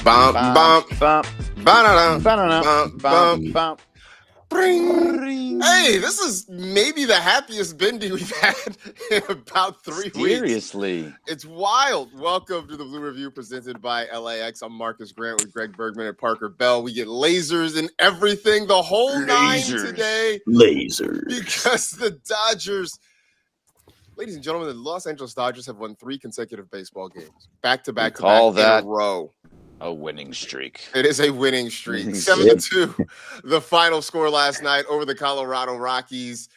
Bump, bump, bump, ba-da-da, bump, bump, bump. bring. Hey, this is maybe the happiest Bendy we've had in about 3 weeks. Seriously. It's wild. Welcome to the Blue Review presented by LAX. I'm Marcus Grant with Greg Bergman and Parker Bell. We get lasers and everything, the whole nine today. Lasers. Because the Dodgers, ladies and gentlemen, the Los Angeles Dodgers have won 3 consecutive baseball games, back-to-back in a row. A winning streak. It is a winning streak. 7-2, the final score last night over the Colorado Rockies,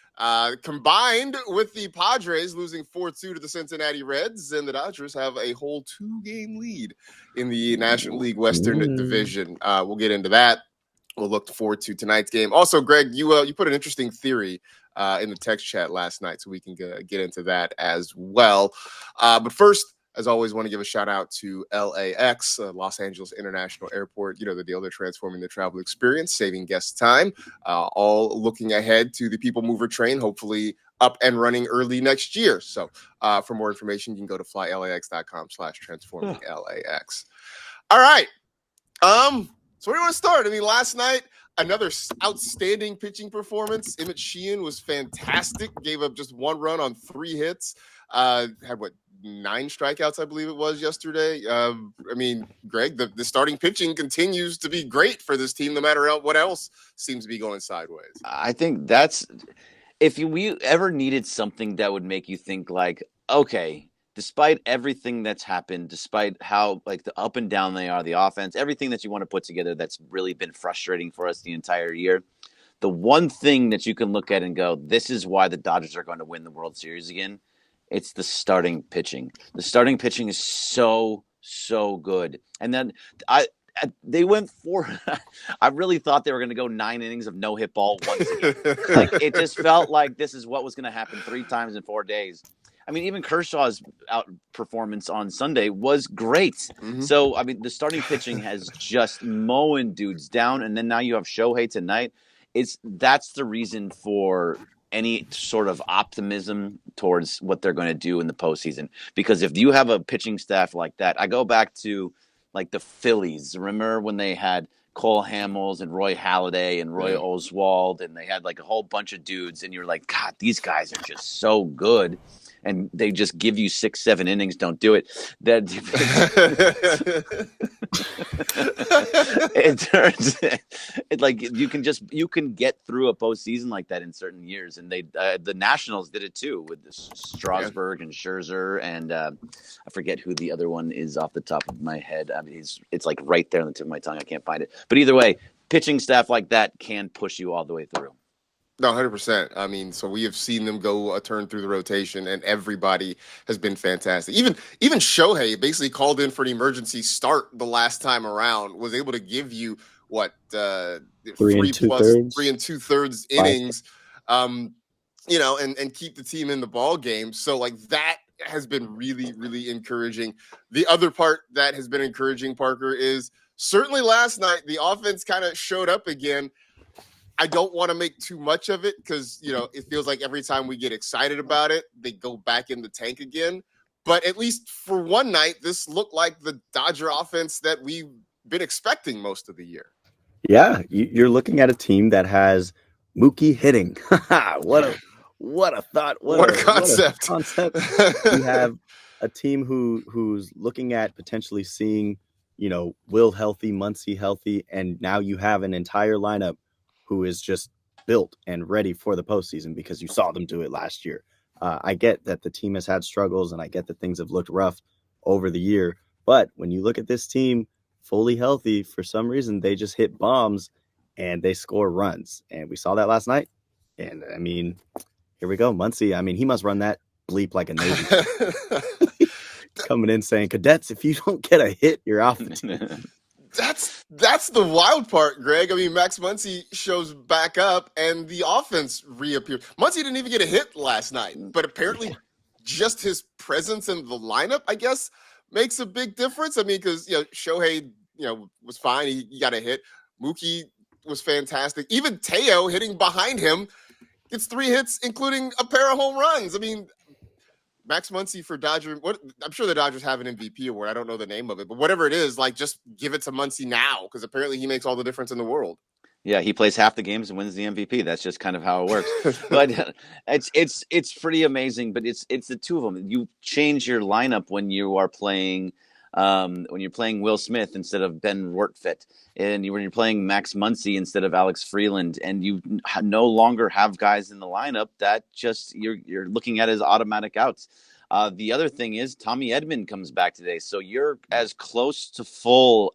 combined with the Padres losing 4-2 to the Cincinnati Reds, and the Dodgers have a whole 2-game lead in the National League Western Division. We'll get into that. We'll look forward to tonight's game. Also, Greg, you put an interesting theory in the text chat last night, so we can get into that as well. But first, as always, want to give a shout out to LAX, Los Angeles International Airport. You know the deal. They're transforming the travel experience, saving guests time, all looking ahead to the People Mover train, hopefully up and running early next year. So for more information, you can go to flylax.com/transforminglAX. All right. So where do you want to start? I mean, last night, another outstanding pitching performance. Emmett Sheehan was fantastic. Gave up just 1 run on 3 hits. Had 9 strikeouts, I believe it was yesterday. I mean, Greg, the starting pitching continues to be great for this team, no matter what else seems to be going sideways. I think that's if we ever needed something that would make you think like, okay, despite everything that's happened, despite how like the up and down they are, the offense, everything that you want to put together that's really been frustrating for us the entire year. The one thing that you can look at and go, this is why the Dodgers are going to win the World Series again. It's the starting pitching. The starting pitching is so good. And then they went for I really thought they were going to go 9 innings of no hit ball once again. Like it just felt like this is what was going to happen 3 times in 4 days. I mean, even Kershaw's performance on Sunday was great. Mm-hmm. So, I mean, the starting pitching has just mowing dudes down. And then now you have Shohei tonight. That's the reason for any sort of optimism towards what they're going to do in the postseason. Because if you have a pitching staff like that, I go back to like the Phillies. Remember when they had Cole Hamels and Roy Halladay and Roy Oswald, and they had like a whole bunch of dudes, and you're like, God, these guys are just so good. And they just give you 6-7 innings. Don't do it. That it turns it like you can get through a postseason like that in certain years, and they the Nationals did it too with Strasburg and Scherzer, and I forget who the other one is off the top of my head. I mean, it's like right there on the tip of my tongue. I can't find it. But either way, pitching staff like that can push you all the way through. No, 100%. I mean, so we have seen them go a turn through the rotation, and everybody has been fantastic. Even Shohei basically called in for an emergency start the last time around, was able to give you 3 2/3 innings, and keep the team in the ball game. So like that has been really, really encouraging. The other part that has been encouraging, Parker, is certainly last night the offense kind of showed up again. I don't want to make too much of it because, it feels like every time we get excited about it, they go back in the tank again. But at least for one night, this looked like the Dodger offense that we've been expecting most of the year. Yeah, you're looking at a team that has Mookie hitting. What a thought. What a concept. You have a team who's looking at potentially seeing, Will healthy, Muncy healthy, and now you have an entire lineup who is just built and ready for the postseason because you saw them do it last year. I get that the team has had struggles, and I get that things have looked rough over the year. But when you look at this team fully healthy, for some reason, they just hit bombs and they score runs. And we saw that last night. And, I mean, here we go. Muncy, I mean, he must run that bleep like a Navy. Coming in saying, cadets, if you don't get a hit, you're off the team. That's the wild part, Greg. I mean, Max Muncy shows back up and the offense reappears. Muncy didn't even get a hit last night, but apparently just his presence in the lineup, I guess, makes a big difference. I mean, because, Shohei, was fine. He got a hit. Mookie was fantastic. Even Teo hitting behind him gets 3 hits, including a pair of home runs. I mean, Max Muncy for Dodger. I'm sure the Dodgers have an MVP award. I don't know the name of it, but whatever it is, like just give it to Muncy now because apparently he makes all the difference in the world. Yeah, he plays half the games and wins the MVP. That's just kind of how it works. But it's pretty amazing. But it's the two of them. You change your lineup when you are playing Will Smith instead of Ben Rortvedt, and when you're playing Max Muncy instead of Alex Freeland, and you no longer have guys in the lineup that just you're looking at as automatic outs. The other thing is Tommy Edman comes back today, so you're as close to full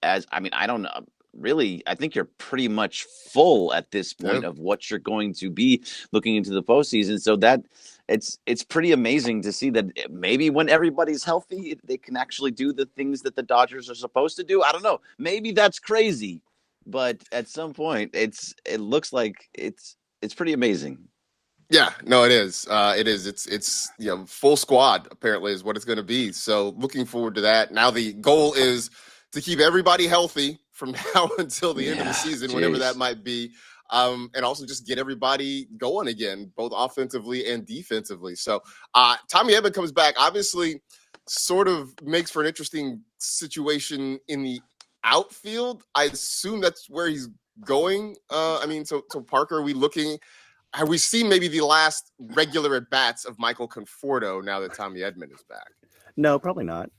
as I don't know. Really, I think you're pretty much full at this point of what you're going to be looking into the postseason. So that it's pretty amazing to see that maybe when everybody's healthy, they can actually do the things that the Dodgers are supposed to do. I don't know. Maybe that's crazy, but at some point, it looks like it's pretty amazing. Yeah, no, it is. It is. It's full squad apparently is what it's going to be. So looking forward to that. Now the goal is to keep everybody healthy from now until the end of the season, whenever that might be. And also just get everybody going again, both offensively and defensively. So Tommy Edman comes back, obviously sort of makes for an interesting situation in the outfield. I assume that's where he's going. So Parker, have we seen maybe the last regular at-bats of Michael Conforto now that Tommy Edman is back? No, probably not.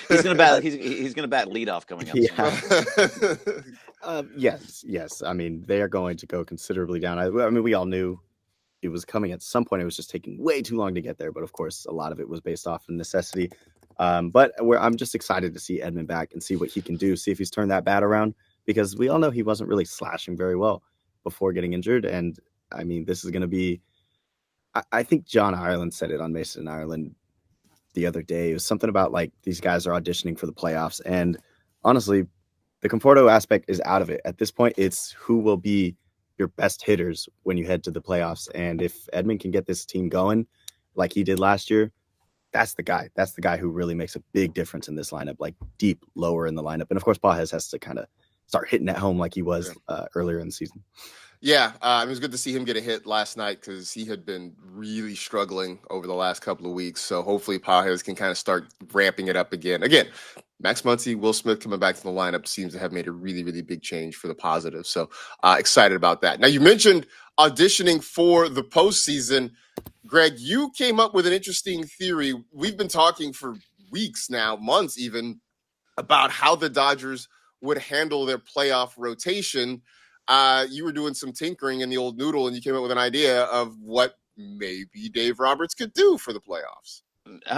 He's gonna bat. He's gonna bat leadoff coming up. Yeah. Yes. I mean, they are going to go considerably down. I mean, we all knew it was coming at some point. It was just taking way too long to get there. But of course, a lot of it was based off of necessity. But I'm just excited to see Edman back and see what he can do. See if he's turned that bat around, because we all know he wasn't really slashing very well before getting injured. And I mean, this is going to be. I think John Ireland said it on Mason Ireland the other day. It was something about like these guys are auditioning for the playoffs, and honestly the Conforto aspect is out of it at this point. It's who will be your best hitters when you head to the playoffs, and if Edman can get this team going like he did last year, that's the guy who really makes a big difference in this lineup, like deep lower in the lineup. And of course Pages has to kind of start hitting at home like he was earlier in the season. Yeah, it was good to see him get a hit last night because he had been really struggling over the last couple of weeks. So hopefully Pages can kind of start ramping it up again. Again, Max Muncy, Will Smith coming back to the lineup seems to have made a really, really big change for the positive. So excited about that. Now, you mentioned auditioning for the postseason. Greg, you came up with an interesting theory. We've been talking for weeks now, months even, about how the Dodgers would handle their playoff rotation. You were doing some tinkering in the old noodle, and you came up with an idea of what maybe Dave Roberts could do for the playoffs.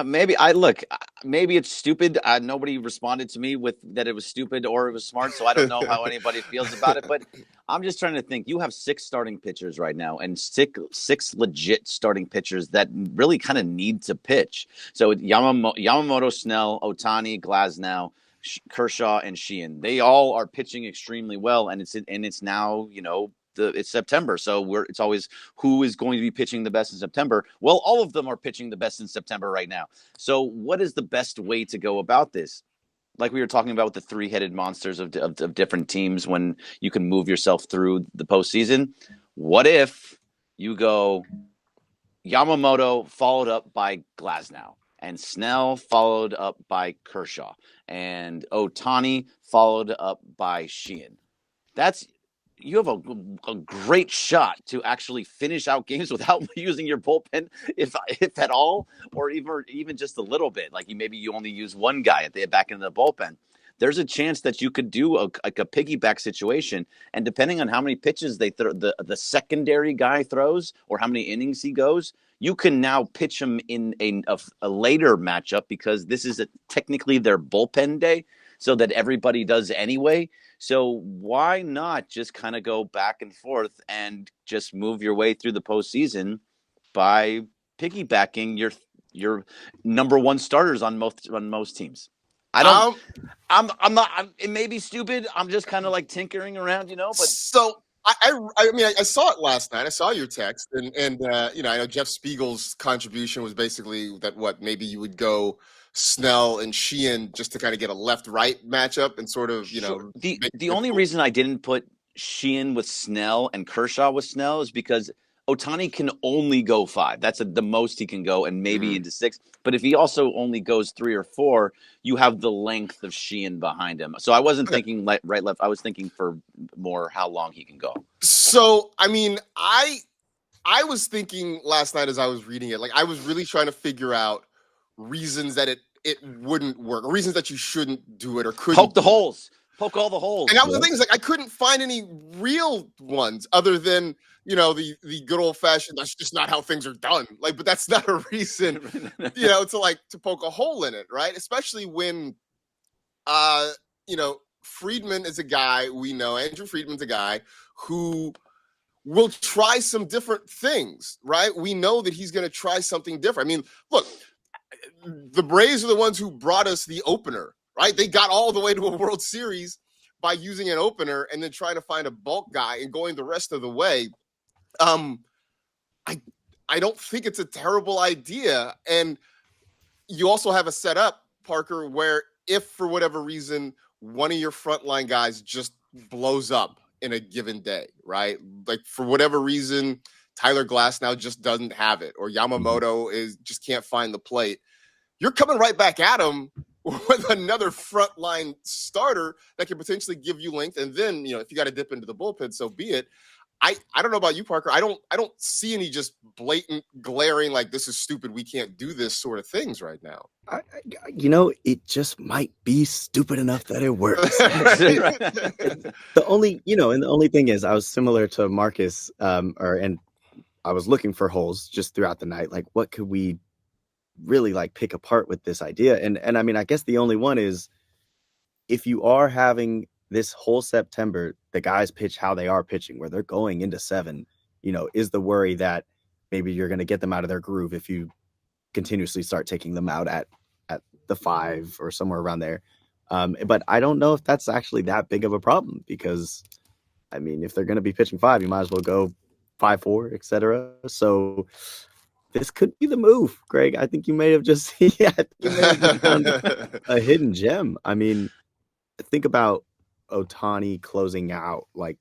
Maybe it's stupid. Nobody responded to me with that it was stupid or it was smart, so I don't know how anybody feels about it. But I'm just trying to think. You have 6 starting pitchers right now, and six legit starting pitchers that really kind of need to pitch. So Yamamoto, Snell, Ohtani, Glasnow, Kershaw, and Sheehan, they all are pitching extremely well, and it's now it's September, so it's always who is going to be pitching the best in September. Well, all of them are pitching the best in September right now. So what is the best way to go about this? Like we were talking about with the 3-headed monsters of different teams, when you can move yourself through the postseason. What if you go Yamamoto followed up by Glasnow, and Snell followed up by Kershaw, and Ohtani followed up by Sheehan? You have a great shot to actually finish out games without using your bullpen, if at all, or even just a little bit. Like maybe you only use one guy at the back end of the bullpen. There's a chance that you could do a piggyback situation, and depending on how many pitches the secondary guy throws or how many innings he goes, you can now pitch him in a later matchup, because this is technically their bullpen day, so that everybody does anyway. So why not just kind of go back and forth and just move your way through the postseason by piggybacking your number one starters on most teams? I'm not. It may be stupid. I'm just kind of like tinkering around, But so I saw it last night. I saw your text, and I know Jeff Spiegel's contribution was basically that maybe you would go Snell and Sheehan just to kind of get a left-right matchup and sort of, Sure. The only reason I didn't put Sheehan with Snell and Kershaw with Snell is because Ohtani can only go 5. That's the most he can go, and maybe into 6. But if he also only goes 3 or 4, you have the length of Sheehan behind him. So I wasn't thinking right, left. I was thinking for more how long he can go. So, I mean, I was thinking last night as I was reading it, like I was really trying to figure out reasons that it wouldn't work, or reasons that you shouldn't do it or couldn't. Poke the holes. Poke all the holes. And that was the thing, is like I couldn't find any real ones other than, you know, the good old fashioned, that's just not how things are done. Like, but that's not a reason, you know, to poke a hole in it, right? Especially when you know, Friedman is a guy we know, Andrew Friedman's a guy who will try some different things, right? We know that he's going to try something different. I mean, look, the Braves are the ones who brought us the opener, right? They got all the way to a World Series by using an opener and then trying to find a bulk guy and going the rest of the way. I don't think it's a terrible idea. And you also have a setup, Parker, where if for whatever reason one of your frontline guys just blows up in a given day, right? Like for whatever reason, Tyler Glasnow just doesn't have it, or Yamamoto just can't find the plate. You're coming right back at him with another frontline starter that can potentially give you length. And then, you know, if you got to dip into the bullpen, so be it. I don't know about you, Parker. I don't see any just blatant, glaring, like this is stupid, we can't do this sort of things right now. You know, it just might be stupid enough that it works. The only thing is, I was similar to Marcus, and I was looking for holes just throughout the night. Like, what could we really like pick apart with this idea? And I mean, I guess the only one is, if you are having this whole September, the guys pitch how they are pitching, where they're going into 7, you know, is the worry that maybe you're going to get them out of their groove if you continuously start taking them out at the 5 or somewhere around there. But I don't know if that's actually that big of a problem, because I mean, if they're going to be pitching 5, you might as well go 5-4, etc. So this could be the move, Greg. I think you may have just found a hidden gem. I mean, think about Ohtani closing out like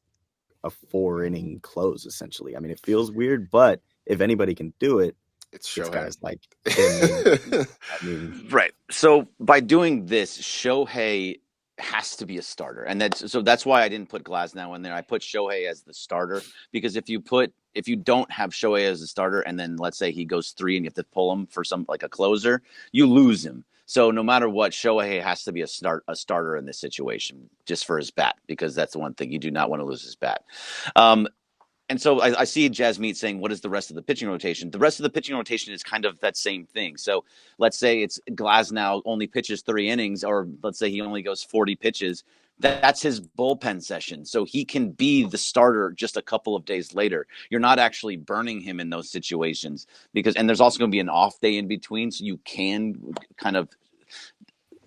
a 4-inning close, essentially. I mean, it feels weird, but if anybody can do it, it's guys like him. I mean, right. So by doing this, Shohei has to be a starter, and that's why I didn't put Glasnow in there. I put Shohei as the starter, because if you don't have Shohei as a starter, and then let's say he goes 3 and you have to pull him for some like a closer, you lose him. So no matter what, Shohei has to be a starter in this situation, just for his bat, because that's the one thing you do not want to lose his bat. And so I see Jazz Meat saying, what is the rest of the pitching rotation? The rest of the pitching rotation is kind of that same thing. So let's say it's Glasnow only pitches 3 innings, or let's say he only goes 40 pitches. That's his bullpen session. So he can be the starter just a couple of days later. You're not actually burning him in those situations, and there's also going to be an off day in between. So you can kind of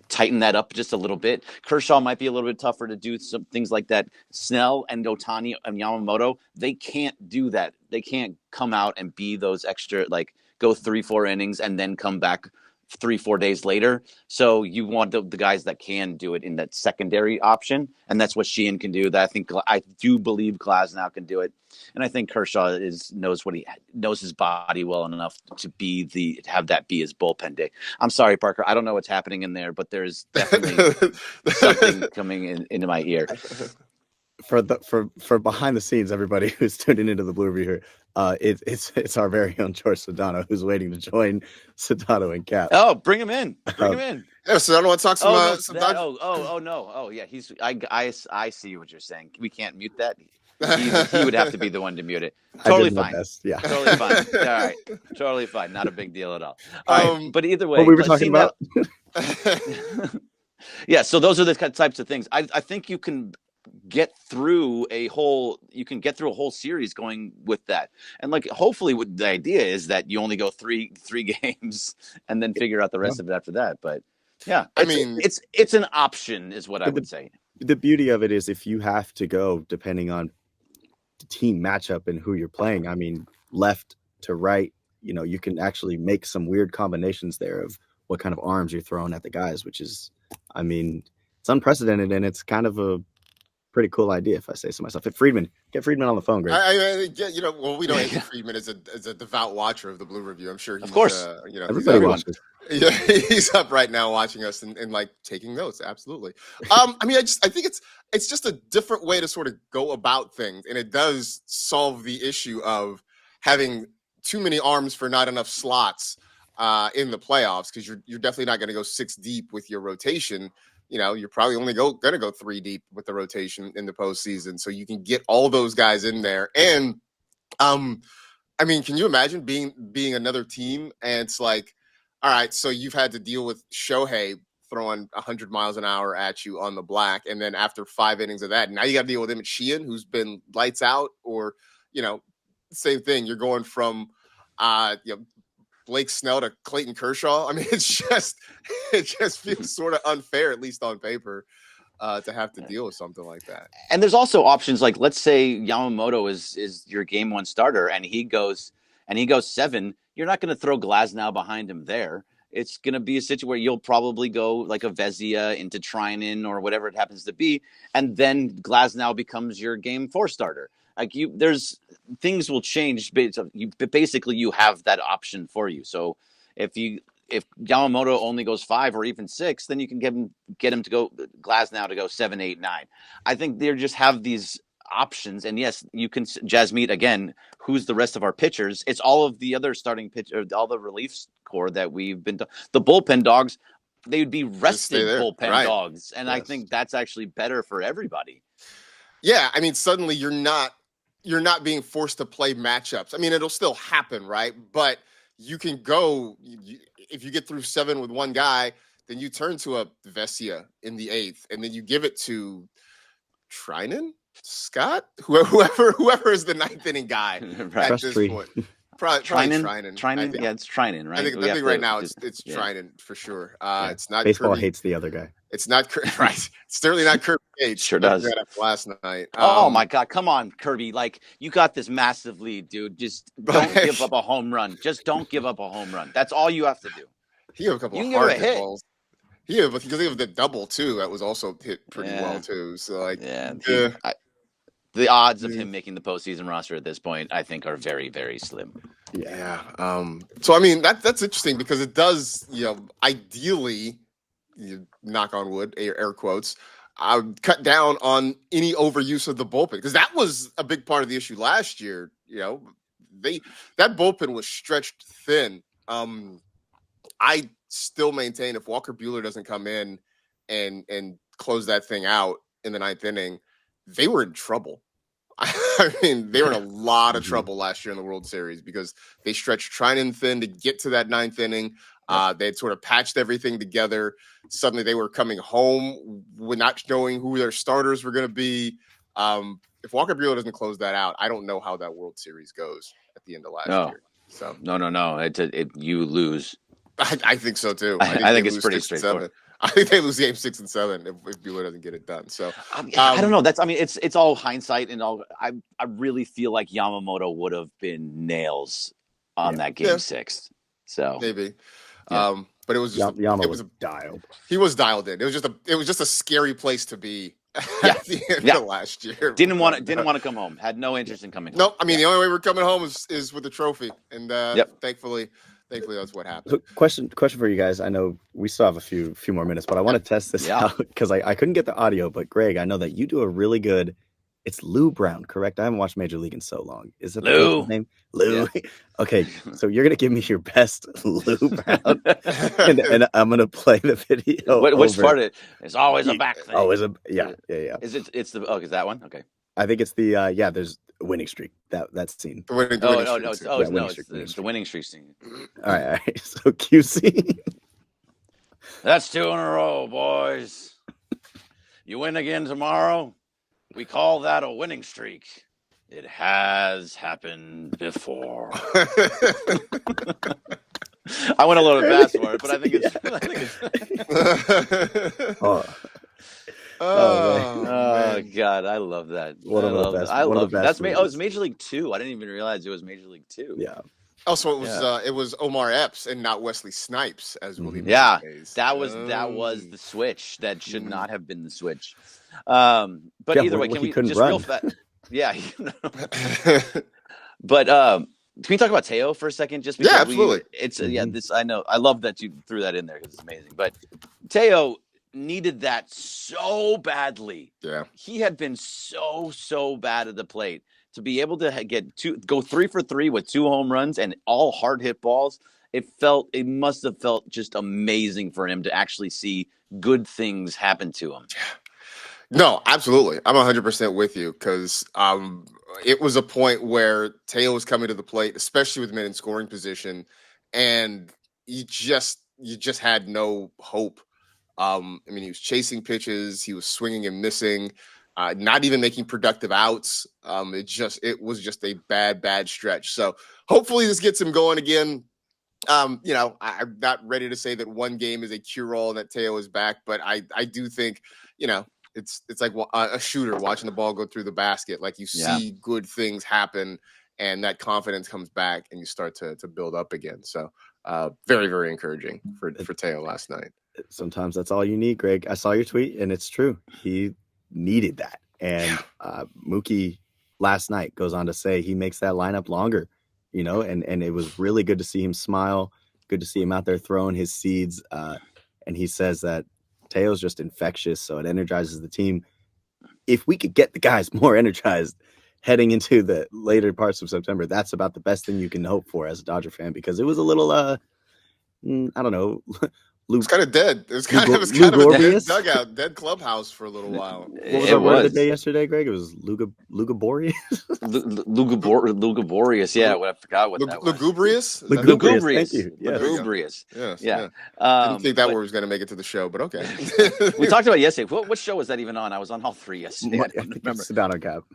tighten that up just a little bit. Kershaw might be a little bit tougher to do some things like that. Snell and Ohtani and Yamamoto, they can't do that. They can't come out and be those extra, like go 3-4 innings and then come back 3-4 days later. So you want the guys that can do it in that secondary option, and that's what Sheehan can do. That I do believe Glasnow can do it, and I think Kershaw knows his body well enough to have that be his bullpen day. I'm sorry, Parker, I don't know what's happening in there, but there's definitely something coming into my ear. For behind the scenes, everybody who's tuning into the Blue Review here, it's our very own George Sedano who's waiting to join Sedano and Cap. Oh, bring him in! Bring him in. Yeah, Sedano want to talk some. No! Oh, yeah. I see what you're saying. We can't mute that. He would have to be the one to mute it. Totally fine. Yeah. Totally fine. All right. Totally fine. Not a big deal at all. All right. But either way, what we were talking about. Yeah. So those are the types of things. I think you can get through a whole series going with that, and like hopefully the idea is that you only go three games and then figure out the rest of it after that. But yeah, I mean it's an option is what I would say. The beauty of it is, if you have to go depending on the team matchup and who you're playing, I mean, left to right, you know, you can actually make some weird combinations there of what kind of arms you're throwing at the guys, which is, I mean, it's unprecedented, and it's kind of a pretty cool idea if I say so myself. Get Friedman on the phone, Greg. We know Andy Friedman is a devout watcher of the Blue Review. I'm sure he's, of course, everybody watches. Yeah, he's up right now watching us and like taking notes. Absolutely. I think it's just a different way to sort of go about things, and it does solve the issue of having too many arms for not enough slots in the playoffs, because you're definitely not going to go 6 deep with your rotation. You're probably only going to go 3 deep with the rotation in the postseason, so you can get all those guys in there. And can you imagine being another team and it's like, all right, so you've had to deal with Shohei throwing 100 miles an hour at you on the black, and then after 5 innings of that, now you got to deal with Emmett Sheehan, who's been lights out, or same thing. You're going from Blake Snell to Clayton Kershaw. I mean, it just feels sort of unfair, at least on paper, to have to deal with something like that. And there's also options like, let's say Yamamoto is your game 1 starter, and he goes 7. You're not going to throw Glasnow behind him there. It's going to be a situation where you'll probably go like a Vezina into Trinan or whatever it happens to be, and then Glasnow becomes your game 4 starter. Like there's things will change. Basically, you have that option for you. So if Yamamoto only goes 5 or even 6, then you can get him to go Glasnow to go 7, 8, 9. I think they just have these options. And yes, you can Jasmeet again. Who's the rest of our pitchers? It's all of the other starting pitcher, all the relief corps that we've been. The bullpen dogs, they would be rested bullpen dogs, and yes. I think that's actually better for everybody. Yeah, I mean, suddenly you're not being forced to play matchups. I mean, it'll still happen, right? But you can go if you get through 7 with one guy, then you turn to a Vezina in the 8th, and then you give it to Trinan. Scott, whoever is the 9th inning guy at this point, probably Trinan. Yeah, it's Trinan, right? I think right now it's Trinan for sure. It's not baseball Kirby. Hates the other guy. It's not right. It's certainly not Kirby Yates. Sure does. Last night. Oh my God! Come on, Kirby! Like you got this massive lead, dude. Just don't give up a home run. Just don't give up a home run. That's all you have to do. He had a couple of hard hit balls. Yeah, because he have the double too. That was also hit pretty well too. So the odds of him making the postseason roster at this point, I think, are very, very slim. Yeah. So I mean, that's interesting because it does, ideally, knock on wood, air quotes, cut down on any overuse of the bullpen, because that was a big part of the issue last year. That bullpen was stretched thin. I still maintain if Walker Buehler doesn't come in and close that thing out in the 9th inning, they were in trouble. I mean, they were in a lot of trouble last year in the World Series because they stretched Trinan thin to get to that 9th inning. They had sort of patched everything together. Suddenly they were coming home with not knowing who their starters were going to be. If Walker Buehler doesn't close that out, I don't know how that World Series goes at the end of last year. So No. You lose. I think so too. I think it's pretty straightforward. I think they lose game 6 and 7 if Buehler doesn't get it done. So I don't know. It's all hindsight and all. I really feel like Yamamoto would have been nails on that game 6. So maybe, but it was just Yamamoto was dialed. He was dialed in. It was just a scary place to be at the end of last year. Didn't want to come home. Had no interest in coming home. Nope. I mean, the only way we're coming home is with the trophy, and thankfully that's what happened. So question for you guys. I know we still have a few more minutes, but I want to test this out because I couldn't get the audio. But Greg, I know that you do a really good. It's Lou Brown, correct? I haven't watched Major League in so long. Is it Lou? Name? Lou. Yeah. Okay, so you're gonna give me your best Lou Brown, and I'm gonna play the video. Which part of it? It's always a back thing. Always yeah. Is it? It's the is that one? Okay. I think it's the there's a winning streak that scene. It's the winning streak scene. All right. So QC. That's 2 in a row, boys. You win again tomorrow. We call that a winning streak. It has happened before. I went a little bit fast for it, but I think it's. Oh God, I love that. I love that. That's it's Major League 2. I didn't even realize it was Major League 2. Yeah. Also, it was Omar Epps and not Wesley Snipes as Willie. Yeah, that was the switch. That should not have been the switch. But either way, can we just run. Real fast? Yeah. But can we talk about Teo for a second? Just because absolutely. This I know. I love that you threw that in there because it's amazing. But Teo needed that so badly. Yeah, he had been so bad at the plate to be able to go 3 for 3 with 2 home runs and all hard hit balls. It must have felt just amazing for him to actually see good things happen to him. No, absolutely. I'm 100% with you because it was a point where Teo was coming to the plate, especially with men in scoring position, and you just had no hope. I mean, he was chasing pitches, he was swinging and missing, not even making productive outs. It was just a bad stretch. So hopefully this gets him going again. I'm not ready to say that one game is a cure-all and that Teo is back, but I do think, it's like a shooter watching the ball go through the basket. Like you see good things happen and that confidence comes back and you start to build up again. So very, very encouraging for Teo last night. Sometimes that's all you need, Greg. I saw your tweet and it's true. He needed that. And Mookie last night goes on to say he makes that lineup longer, and it was really good to see him smile. Good to see him out there throwing his seeds. And he says that Teo's just infectious, so it energizes the team. If we could get the guys more energized heading into the later parts of September, that's about the best thing you can hope for as a Dodger fan, because it was a little, I don't know. It's kind of dead. It was kind of a dead dugout, dead clubhouse for a little while. What was our word of the day yesterday, Greg? It was lugubrious. Lugubrious. Yeah, I forgot what that was. Lugubrious. Lugubrious. Thank you. Yes. Lugubrious. Yes. Yeah. I didn't think that word was going to make it to the show, but okay. We talked about it yesterday. What show was that even on? I was on all 3 yesterday. I don't remember. Sedano Cap.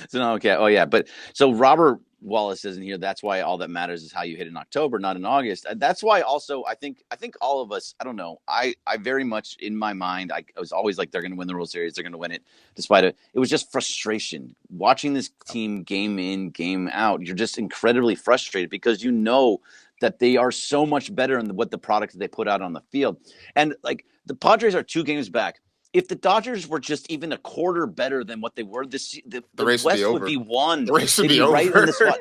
Sedano Cap. Oh yeah, but so Robert Wallace isn't here. That's why all that matters is how you hit in October, not in August. That's why also I think all of us, I don't know, I very much in my mind, I was always like, they're going to win the World Series. They're going to win it despite it. It was just frustration watching this team game in, game out. You're just incredibly frustrated because you know that they are so much better in what the product that they put out on the field. And like the Padres are 2 games back. If the Dodgers were just even a quarter better than what they were, the race West would be won. The race would be over. Right in the spot.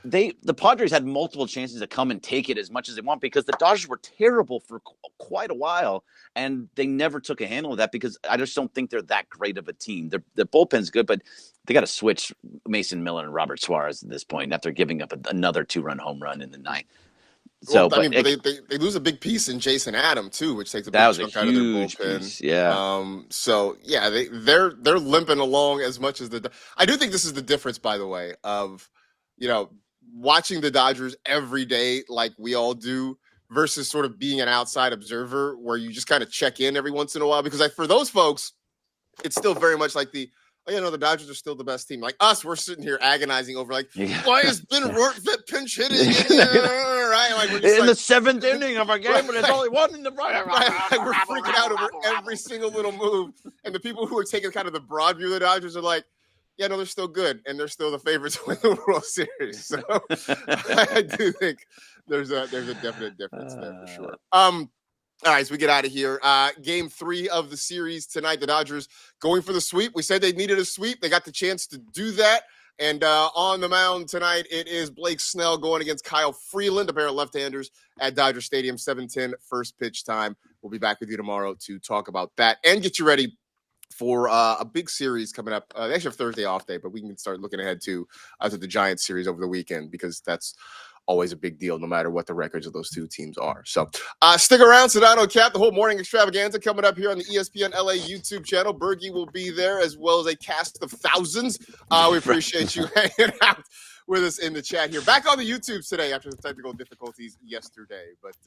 The Padres had multiple chances to come and take it as much as they want because the Dodgers were terrible for quite a while, and they never took a handle of that because I just don't think they're that great of a team. The bullpen's good, but they got to switch Mason Miller and Robert Suarez at this point after giving up another 2-run home run in the 9th. So, well, they lose a big piece in Jason Adam too, which takes a big chunk out of their bullpen. Piece, yeah. So yeah, they're limping along as much as I do think this is the difference, by the way, of watching the Dodgers every day like we all do versus sort of being an outside observer where you just kind of check in every once in a while. Because for those folks, it's still very much like the Dodgers are still the best team. Like us, we're sitting here agonizing over why is Ben Rortvedt pinch hitting? Right? Like we're just in the 7th inning of our game, but it's only one in the right. Like we're freaking out over every single little move. And the people who are taking kind of the broad view of the Dodgers are like, yeah, no, they're still good, and they're still the favorites to win the World Series. So I do think there's a definite difference there for sure. All right, so we get out of here. Game 3 of the series tonight. The Dodgers going for the sweep. We said they needed a sweep. They got the chance to do that. And on the mound tonight, it is Blake Snell going against Kyle Freeland, a pair of left-handers at Dodger Stadium, 7:10 first pitch time. We'll be back with you tomorrow to talk about that and get you ready for a big series coming up. They actually have Thursday off day, but we can start looking ahead to the Giants series over the weekend because that's always a big deal no matter what the records of those 2 teams are. So stick around. Sedano Cap, the whole morning extravaganza coming up here on the ESPN LA YouTube channel. Bergie will be there as well as a cast of thousands. We appreciate you hanging out with us in the chat here. Back on the YouTube today after the technical difficulties yesterday. But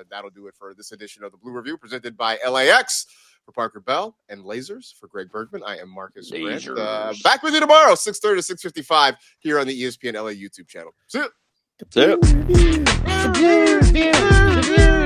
that'll do it for this edition of the Blue Review presented by LAX. For Parker Bell and Lasers, for Greg Bergman, I am Marcus Grant. Back with you tomorrow, 6:30 to 6:55 here on the ESPN LA YouTube channel. See ya. See ya.